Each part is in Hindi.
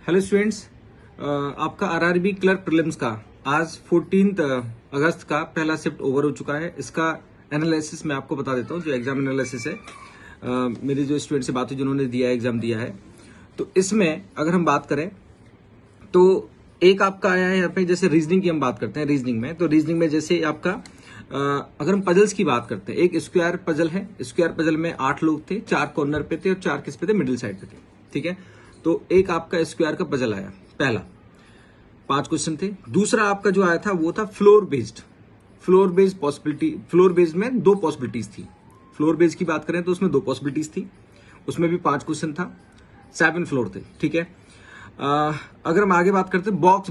हेलो स्टूडेंट्स, आपका आरआरबी क्लर्क प्रीलिम्स का आज 14 अगस्त का पहला शिफ्ट ओवर हो चुका है। इसका एनालिसिस मैं आपको बता देता हूँ, जो एग्जाम एनालिसिस है। मेरे जो स्टूडेंट से बात हुई जिन्होंने दिया एग्जाम दिया है, तो इसमें अगर हम बात करें तो एक आपका आया है यहाँ पे, जैसे रीजनिंग की हम बात करते हैं। रीजनिंग में तो रीजनिंग में जैसे आपका अगर हम पजल्स की बात करते हैं, एक स्क्वायर पजल है। स्क्वायर पजल में 8 लोग थे, 4 कॉर्नर पे थे और 4 किस पे थे, मिडिल साइड पे थे। ठीक है, तो एक आपका स्क्वायर का पजल आया, पहला 5 क्वेश्चन थे। दूसरा आपका जो आया था वो था floor based possibility. Floor based में 2 पॉसिबिलिटीज थी। फ्लोर बेस्ड की बात करें तो उसमें 2 पॉसिबिलिटीज थी, उसमें भी 5 क्वेश्चन था, 7 फ्लोर थे। ठीक है, अगर हम आगे बात करते हैं बॉक्स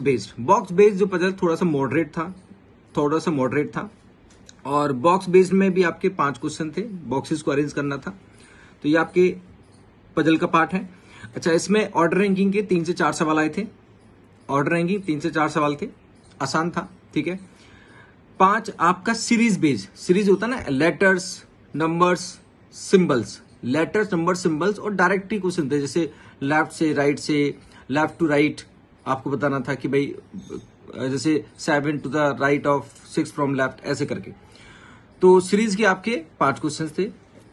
बेस्ड जो पजल थोड़ा सा मॉडरेट था और बॉक्स बेस्ड में भी आपके 5 क्वेश्चन थे, बॉक्सेस को अरेंज करना था। तो ये आपके पजल का पार्ट है। अच्छा, इसमें ऑर्डर रैंकिंग के 3 से 4 सवाल आए थे। ऑर्डर रैंकिंग 3 से 4 सवाल थे, आसान था। ठीक है, 5 आपका सीरीज होता ना, लेटर्स नंबर्स सिंबल्स और डायरेक्टली क्वेश्चन थे, जैसे लेफ्ट से राइट से, लेफ्ट टू राइट। आपको बताना था कि भाई जैसे 7 to the right of 6 from left, ऐसे करके। तो सीरीज के आपके 5 क्वेश्चन थे।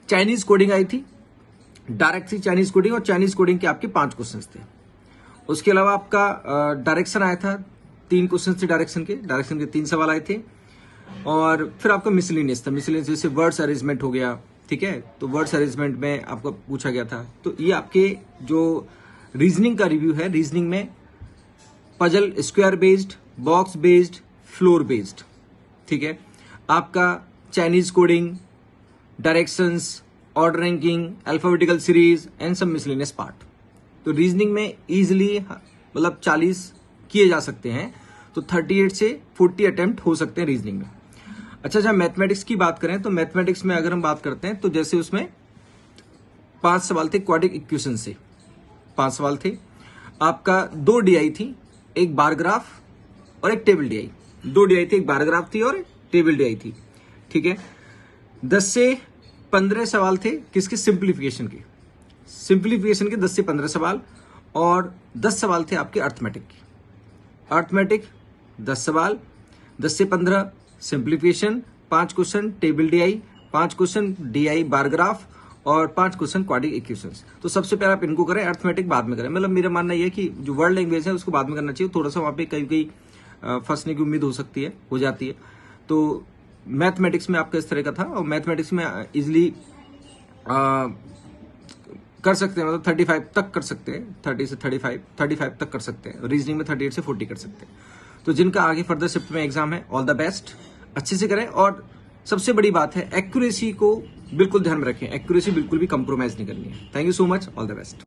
चाइनीज कोडिंग आई थी, डायरेक्ट सी चाइनीज कोडिंग, और चाइनीज कोडिंग के आपके 5 क्वेश्चन थे। उसके अलावा आपका डायरेक्शन आया था, 3 क्वेश्चन थे डायरेक्शन के 3 सवाल आए थे। और फिर आपका मिसलेनियस था, मिसलेनियस जैसे वर्ड्स अरेंजमेंट हो गया। ठीक है, तो वर्ड्स अरेंजमेंट में आपको पूछा गया था। तो ये आपके जो रीजनिंग का रिव्यू है। रीजनिंग में puzzle square based, box based, floor based. ठीक है, आपका Chinese coding, directions, order ranking, alphabetical series and सब मिसलेनियस पार्ट। तो रीजनिंग में इजिली मतलब 40 किए जा सकते हैं, तो 38 से 40 अटेम्प्ट हो सकते हैं रीजनिंग में। अच्छा, जहां मैथमेटिक्स की बात करें तो मैथमेटिक्स में अगर हम बात करते हैं तो जैसे उसमें 5 सवाल थे क्वाड्रेटिक इक्वेशन से, 5 सवाल थे। आपका 2 DI थी, एक बार ग्राफ और एक टेबल DI। 2 DI थी, एक बार ग्राफ थी और टेबल DI थी। ठीक है, 10 से 15 सवाल थे किसके, सिंप्लीफिकेशन के 10 से 15 सवाल, और 10 सवाल थे आपके अर्थमेटिक 10 सवाल, 10 से 15 simplification, 5 question table DI, 5 question DI bar graph और 5 क्वेश्चन क्वाड्रेटिक इक्वेशंस। तो सबसे पहले आप इनको करें, अर्थमेटिक बाद में करें। मतलब मेरा मानना यह है कि जो वर्ल्ड लैंग्वेज है उसको बाद में करना चाहिए। थोड़ा सा वहां पे कहीं फंसने की उम्मीद हो जाती है। तो मैथमेटिक्स में आपका इस तरह का था, और मैथमेटिक्स में इजिली कर सकते हैं, मतलब 35 तक कर सकते हैं, 30 से 35 तक कर सकते हैं। रीजनिंग में 38 से 40 कर सकते हैं। तो जिनका आगे फर्दर शिफ्ट में एग्जाम है, ऑल द बेस्ट, अच्छे से करें। और सबसे बड़ी बात है, एक्यूरेसी को बिल्कुल ध्यान में रखें, एक्यूरेसी बिल्कुल भी कंप्रोमाइज नहीं करनी है। Thank you so much, all the best.